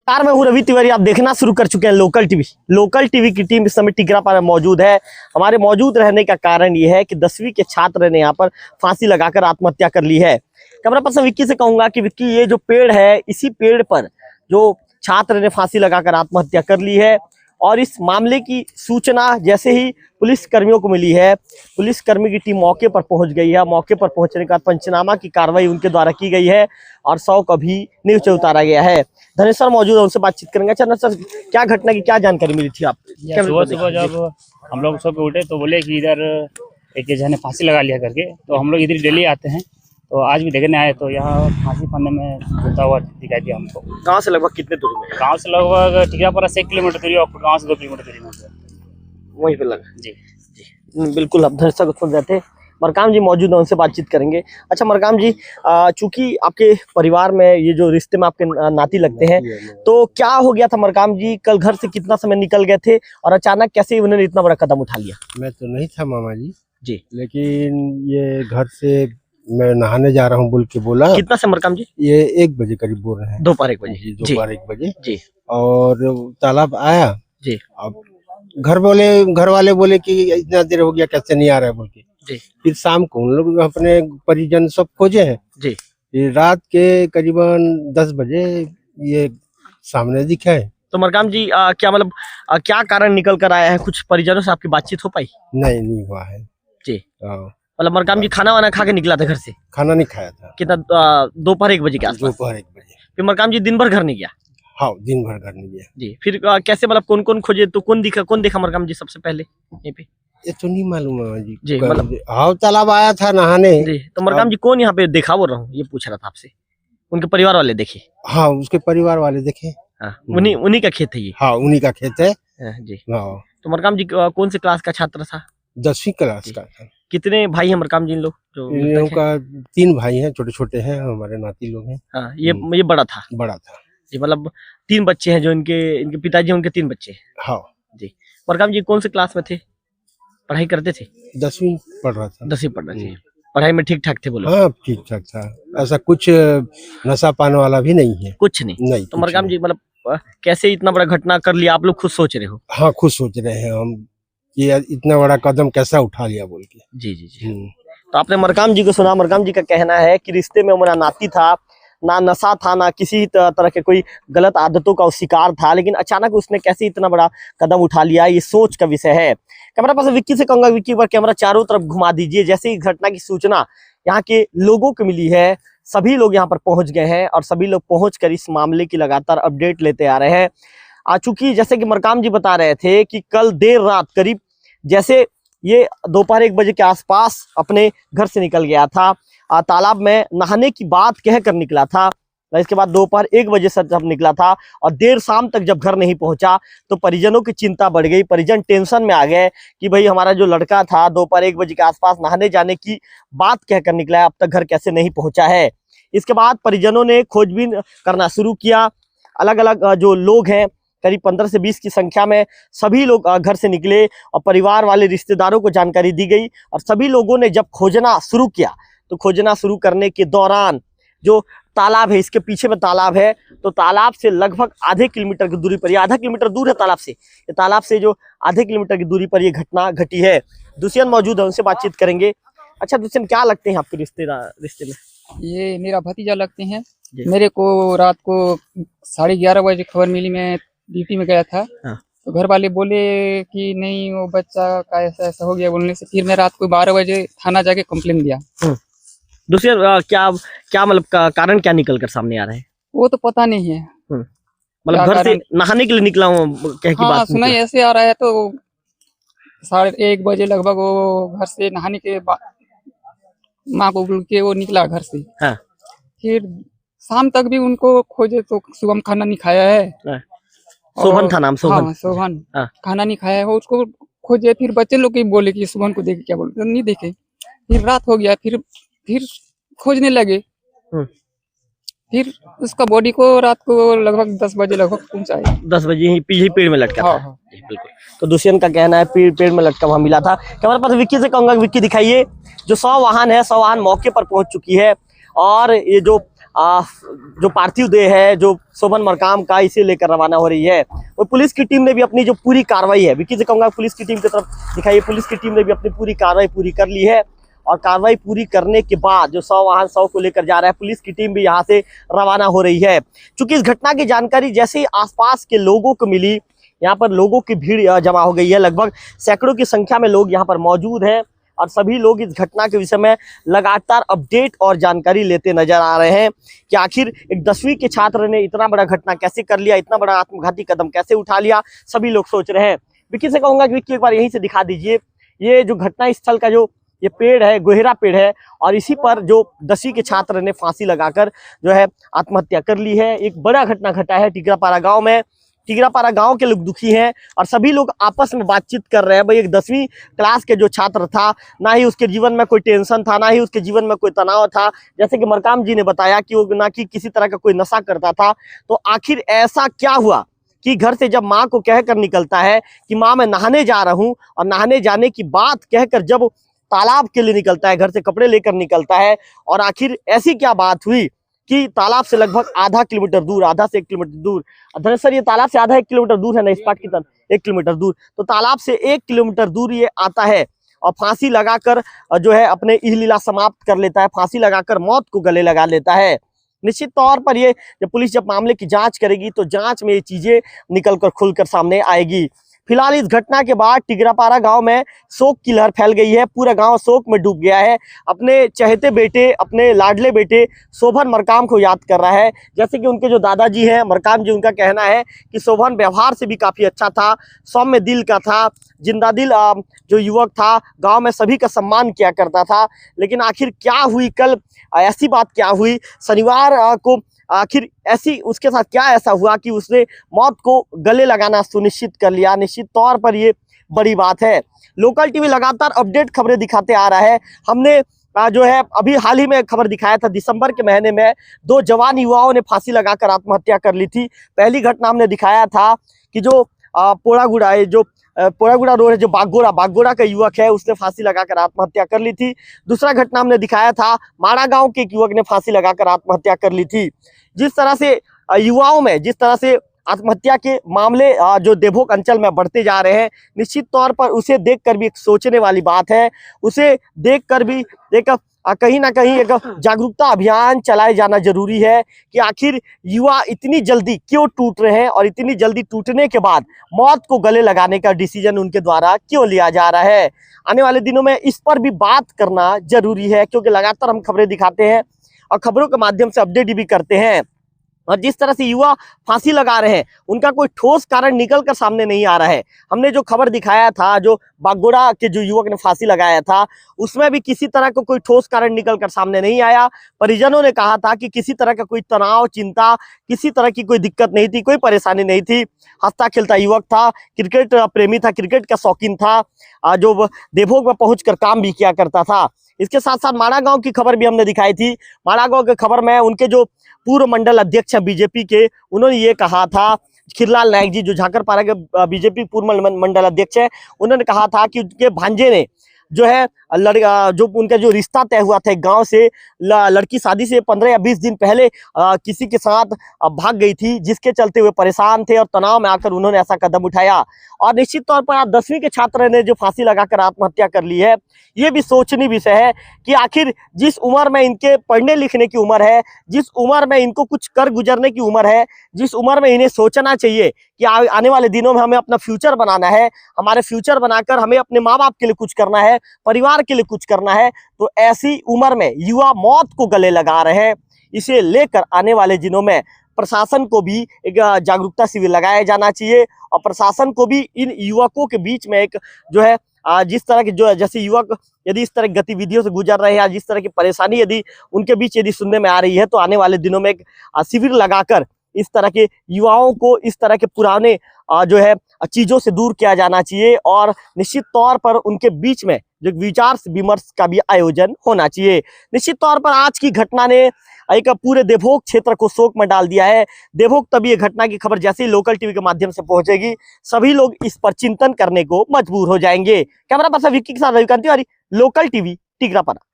Car में हूँ रवि तिवारी, आप देखना शुरू कर चुके हैं लोकल टीवी। लोकल टीवी की टीम इस समय टिकरापार में मौजूद है। हमारे मौजूद रहने का कारण ये है कि 10वीं के छात्र ने यहाँ पर फांसी लगाकर आत्महत्या कर ली है। कैमरा पर्सन विक्की से कहूंगा कि विक्की, ये जो पेड़ है, इसी पेड़ पर जो छात्र ने फांसी लगाकर आत्महत्या कर ली है, और इस मामले की सूचना जैसे ही पुलिस कर्मियों को मिली है, पुलिस कर्मी की टीम मौके पर पहुंच गई है। मौके पर पहुंचने के बाद पंचनामा की कार्रवाई उनके द्वारा की गई है और शव को भी नीचे उतारा गया है। धनेश्वर मौजूद है, उनसे बातचीत करेंगे। अच्छा सर, क्या घटना की क्या जानकारी मिली थी आप? सुबह सुबह जब हम लोग सो के उठे तो बोले कि इधर एक जने फांसी लगा लिया करके, तो हम लोग इधर डेली आते हैं, तो आज भी देखने आए तो यहाँ फांसी फंदे में घुसा हुआ दिखाई दिया हमको। गाँव से लगभग कितने दूरी में? गाँव से लगभग टिकरापारा से 1 किलोमीटर दूरी और गाँव से 2 किलोमीटर दूरी में वहीं पे लगा। जी बिल्कुल, अब दर्शक सुन रहे थे, मरकाम जी मौजूद है, उनसे बातचीत करेंगे। अच्छा मरकाम जी, चूंकि आपके परिवार में ये जो रिश्ते में आपके नाती लगते हैं, तो क्या हो गया था मरकाम जी? कल घर से कितना समय निकल गए थे और अचानक कैसे उन्होंने इतना बड़ा कदम उठा लिया? मैं तो नहीं था मामा जी, लेकिन ये घर से मैं नहाने जा रहा हूँ बोल के बोला। कितना से मरकाम जी? ये 1 बजे करीब बोल रहे हैं, दोपहर 1 बजे। दोपहर 1 बजे जी। और तालाब आया जी। अब घर वाले बोले कि इतना देर हो गया कैसे नहीं आ रहा है बोल के। जी। फिर शाम को उन लोग अपने परिजन सब खोजे हैं। जी। फिर रात के करीबन 10 बजे ये सामने दिखा है। तो मरकाम जी, क्या मतलब क्या कारण निकल कर आया है? कुछ परिजनों से आपकी बातचीत हो पाई? नहीं हुआ है जी। मतलब मरकाम जी खाना वाना खा के निकला था घर से? खाना नहीं खाया था। कितना? दोपहर 1 बजे के आसपास? दोपहर 1 बजे। फिर मरकाम जी दिन भर घर नहीं गया? हाँ, दिन भर घर नहीं गया जी। फिर कैसे, मतलब कौन कौन खोजे? तो कौन देखा मरकाम जी सबसे पहले यहीं पे? ये तो नहीं मालूम है जी। जी, मतलब हाँ, तालाब आया था नहाने। जी। तो मरकाम जी कौन यहाँ पे देखा, बोल रहा हूँ, ये पूछ रहा था आपसे। उनके परिवार वाले देखे? हाँ, उसके परिवार वाले देखे। हाँ, उन्हीं का खेत है ये? हाँ, उन्हीं का खेत है। जी। हाँ। तो मरकाम जी कौन से क्लास का छात्र था? 10वीं क्लास का था। कितने भाई हैं मरकाम जी इन लोग जो? इन लोगों का 3 भाई हैं, छोटे छोटे हैं, हमारे नाती लोग हैं। हाँ, ये बड़ा था? बड़ा था जी। मतलब 3 बच्चे हैं जो इनके पिताजी, उनके 3 बच्चे हैं। हाँ जी। मरकाम जी कौन से क्लास में थे? पढ़ाई करते थे? 10वीं पढ़ रहा था। 10वीं पढ़ रहे थे। पढ़ाई में ठीक ठाक थे बोलो? हाँ, ठीक ठाक था। ऐसा कुछ नशा पाने वाला भी नहीं है। कुछ नहीं। तो मरकाम जी, मतलब कैसे इतना बड़ा घटना कर लिया? आप लोग खुद सोच रहे हो? हाँ, खुद सोच रहे हैं हम कि इतना बड़ा कदम कैसा उठा लिया बोल के। जी। तो आपने मरकाम जी को सुना। मरकाम जी का कहना है कि रिश्ते में मेरा नाती था, ना नशा था, ना किसी तरह के कोई गलत आदतों का शिकार था, लेकिन अचानक उसने कैसे इतना बड़ा कदम उठा लिया, ये सोच का विषय है। कैमरा पर्सन विक्की से कहूंगा, विक्की पर कैमरा चारों तरफ घुमा दीजिए। जैसे ही घटना की सूचना यहाँ के लोगों को मिली है, सभी लोग यहाँ पर पहुंच गए हैं और सभी लोग पहुंचकर इस मामले की लगातार अपडेट लेते आ रहे हैं। चूंकि जैसे कि मरकाम जी बता रहे थे कि कल देर रात करीब, जैसे ये दोपहर 1 बजे के आसपास अपने घर से निकल गया था, तालाब में नहाने की बात कहकर निकला था। इसके बाद दोपहर 1 बजे से जब निकला था और देर शाम तक जब घर नहीं पहुंचा, तो परिजनों की चिंता बढ़ गई। परिजन टेंशन में आ गए कि भाई हमारा जो लड़का था दोपहर 1 बजे के आसपास नहाने जाने की बात कहकर निकला है, अब तक घर कैसे नहीं पहुंचा है। इसके बाद परिजनों ने खोजबीन करना शुरू किया। अलग अलग जो लोग हैं, करीब 15 से 20 की संख्या में सभी लोग घर से निकले और परिवार वाले रिश्तेदारों को जानकारी दी गई। और सभी लोगों ने जब खोजना शुरू किया, तो खोजना शुरू करने के दौरान जो तालाब है, इसके पीछे में तालाब है, तो तालाब से लगभग आधे किलोमीटर की दूरी पर, ये आधा किलोमीटर दूर है तालाब से, ये तालाब से जो आधे किलोमीटर की दूरी पर ये घटना घटी है। दुष्यंत मौजूद है, उनसे बातचीत करेंगे। अच्छा दुष्यंत, क्या लगते हैं आपके रिश्ते में? ये मेरा भतीजा लगते हैं। मेरे को रात को 11:30 बजे खबर मिली, मैं ड्यूटी में गया था। हाँ। तो घर वाले बोले कि नहीं, वो बच्चा का ऐसा हो गया बोलने से फिर मैं रात को 12 बजे थाना जाके कंप्लेन दिया। दूसरे क्या मतलब कारण क्या निकल कर सामने आ रहा है? वो तो पता नहीं है। मतलब घर से नहाने के लिए निकला हूँ कह की बात सुना ऐसे आ रहा है। तो 1:30 बजे लगभग वो घर से नहाने के बाद माँ को बोल के वो निकला घर से। हाँ। फिर शाम तक भी उनको खोजे तो सुबह खाना नहीं खाया है। शोभन था नाम? शोभन? हाँ, शोभन। हाँ। खाना नहीं खाया है, उसको खोजे। फिर बच्चे लोग बोले कि शोभन को देखे, क्या बोले, नहीं देखे। फिर रात हो गया, फिर खोजने लगे। फिर उसका बॉडी को रात को लगभग 10 बजे लगभग पहुंचाए। 10 बजे ही पीछे पेड़ में लटका था। हाँ। बिल्कुल। तो दुष्यंत का कहना है पेड़ में लटका वहां मिला था। कैमरा पर्सन विक्की से कहूंगा, विक्की दिखाइए जो 100 वाहन है, 100 वाहन मौके पर पहुंच चुकी है और ये जो जो पार्थिव देह है जो शोभन मरकाम का, इसे लेकर रवाना हो रही है। और पुलिस की टीम ने भी अपनी जो पूरी कार्रवाई है, विक्की से कहूंगा पुलिस की टीम की तरफ दिखाइए, पुलिस की टीम ने भी अपनी पूरी कार्रवाई पूरी कर ली है। और कार्रवाई पूरी करने के बाद जो 100 वाहन 100 को लेकर जा रहा है, पुलिस की टीम भी यहाँ से रवाना हो रही है। चूंकि इस घटना की जानकारी जैसे ही आसपास के लोगों को मिली, यहाँ पर लोगों की भीड़ जमा हो गई है। लगभग सैकड़ों की संख्या में लोग यहाँ पर मौजूद हैं और सभी लोग इस घटना के विषय में लगातार अपडेट और जानकारी लेते नजर आ रहे हैं कि आखिर एक 10वीं के छात्र ने इतना बड़ा घटना कैसे कर लिया, इतना बड़ा आत्मघाती कदम कैसे उठा लिया, सभी लोग सोच रहे हैं। विक्की से कहूंगा कि विक्की एक बार यहीं से दिखा दीजिए, ये जो घटना स्थल का जो ये पेड़ है, गोहेरा पेड़ है, और इसी पर जो 10वीं के छात्र ने फांसी लगाकर जो है आत्महत्या कर ली है। एक बड़ा घटना घटा है टिकरापारा गांव में। टिकरापारा गांव के लोग दुखी हैं और सभी लोग आपस में बातचीत कर रहे हैं। भाई एक 10वीं क्लास के जो छात्र था, ना ही उसके जीवन में कोई टेंशन था, ना ही उसके जीवन में कोई तनाव था। जैसे कि मरकाम जी ने बताया कि वो ना कि किसी तरह का कोई नशा करता था। तो आखिर ऐसा क्या हुआ कि घर से जब माँ को कहकर निकलता है कि माँ मैं नहाने जा रहा हूँ, और नहाने जाने की बात कहकर जब तालाब के लिए निकलता है, घर से कपड़े लेकर निकलता है, और आखिर ऐसी क्या बात हुई कि तालाब से लगभग आधा किलोमीटर दूर, आधा से 1 किलोमीटर दूर, धनेश्वर ये तालाब से आधा 1 किलोमीटर दूर है ना, इस पाट की तरफ 1 किलोमीटर दूर, तो तालाब से 1 किलोमीटर दूर ये आता है और फांसी लगाकर जो है अपने इह लीला समाप्त कर लेता है, फांसी लगाकर मौत को गले लगा लेता है। निश्चित तौर पर ये जब पुलिस जब मामले की जांच करेगी तो जांच में ये चीजें निकलकर खुलकर सामने आएगी। फिलहाल इस घटना के बाद टिकरापारा गांव में शोक की लहर फैल गई है। पूरा गांव शोक में डूब गया है। अपने चहेते बेटे, अपने लाडले बेटे शोभन मरकाम को याद कर रहा है। जैसे कि उनके जो दादाजी हैं मरकाम जी, उनका कहना है कि शोभन व्यवहार से भी काफी अच्छा था, सौम्य दिल का था, जिंदा दिल जो युवक था, गांव में सभी का सम्मान किया करता था। लेकिन आखिर क्या हुई कल, ऐसी बात क्या हुई शनिवार को, आखिर ऐसी उसके साथ क्या ऐसा हुआ कि उसने मौत को गले लगाना सुनिश्चित कर लिया। निश्चित तौर पर ये बड़ी बात है। लोकल टीवी लगातार अपडेट खबरें दिखाते आ रहा है। हमने जो है अभी हाल ही में खबर दिखाया था, दिसंबर के महीने में 2 जवान युवाओं ने फांसी लगाकर आत्महत्या कर ली थी। पहली घटना हमने दिखाया था कि जो पोड़ागुड़ा है, जो पोड़ागुड़ा रोड है, जो बागगोड़ा का युवक है, उसने फांसी लगाकर आत्महत्या कर ली थी। दूसरा घटना हमने दिखाया था, माड़ा गांव के एक युवक ने फांसी लगाकर आत्महत्या कर ली थी। जिस तरह से युवाओं में जिस तरह से आत्महत्या के मामले जो देवभोग अंचल में बढ़ते जा रहे हैं, निश्चित तौर पर उसे देखकर भी एक सोचने वाली बात है। उसे देखकर भी एक कहीं ना कहीं एक जागरूकता अभियान चलाए जाना जरूरी है कि आखिर युवा इतनी जल्दी क्यों टूट रहे हैं और इतनी जल्दी टूटने के बाद मौत को गले लगाने का डिसीजन उनके द्वारा क्यों लिया जा रहा है। आने वाले दिनों में इस पर भी बात करना जरूरी है, क्योंकि लगातार हम खबरें दिखाते हैं और खबरों के माध्यम से अपडेट भी करते हैं। और जिस तरह से युवा फांसी लगा रहे हैं, उनका कोई ठोस कारण निकल कर सामने नहीं आ रहा है। हमने जो खबर दिखाया था, जो बागगोड़ा के जो युवक ने फांसी लगाया था, उसमें भी किसी तरह का कोई ठोस कारण निकल कर सामने नहीं आया। परिजनों ने कहा था कि किसी तरह का कोई तनाव, चिंता, किसी तरह की कोई दिक्कत नहीं थी, कोई परेशानी नहीं थी। हंसता खेलता युवक था, क्रिकेट प्रेमी था, क्रिकेट का शौकीन था, जो देवभोग में पहुंचकर काम भी किया करता था। इसके साथ साथ माड़ा गांव की खबर भी हमने दिखाई थी। माड़ा गांव की खबर में उनके जो पूर्व मंडल अध्यक्ष हैं बीजेपी के, उन्होंने ये कहा था, खिरलाल नायक जी जो झाकरपारा के बीजेपी पूर्व मंडल अध्यक्ष है, उन्होंने कहा था कि उनके भांजे ने जो है जो उनका जो रिश्ता तय हुआ था गांव से, लड़की शादी से 15 या 20 दिन पहले किसी के साथ भाग गई थी, जिसके चलते हुए परेशान थे और तनाव में आकर उन्होंने ऐसा कदम उठाया। और निश्चित तौर पर आप 10वीं के छात्र ने जो फांसी लगाकर आत्महत्या कर ली है, ये भी सोचनीय विषय है कि आखिर जिस उम्र में इनके पढ़ने लिखने की उम्र है, जिस उम्र में इनको कुछ कर गुजरने की उम्र है, जिस उम्र में इन्हें सोचना चाहिए कि आने वाले दिनों में हमें अपना फ्यूचर बनाना है, हमारे फ्यूचर बनाकर हमें अपने माँ बाप के लिए कुछ करना है, परिवार के लिए कुछ करना है, तो ऐसी उम्र में युवा मौत को गले लगा रहे हैं। इसे लेकर आने वाले दिनों में प्रशासन को भी एक जागरूकता शिविर लगाया जाना चाहिए और प्रशासन को भी इन युवकों के बीच में एक जो है जिस तरह के जो जैसे युवक यदि इस तरह की गतिविधियों से गुजर रहे हैं या जिस तरह की परेशानी यदि उनके बीच यदि सुनने में आ रही है, तो आने वाले दिनों में एक शिविर लगाकर इस तरह के युवाओं को इस तरह के पुराने जो है चीजों से दूर किया जाना चाहिए और निश्चित तौर पर उनके बीच में जो विचार विमर्श का भी आयोजन होना चाहिए। निश्चित तौर पर आज की घटना ने एक पूरे देवभोग क्षेत्र को शोक में डाल दिया है। देवभोग तभी ये घटना की खबर जैसे ही लोकल टीवी के माध्यम से पहुंचेगी, सभी लोग इस पर चिंतन करने को मजबूर हो जाएंगे। कैमरा पर्सन विक्की के साथ रविकांत तिवारी, लोकल टीवी, टिकरापारा।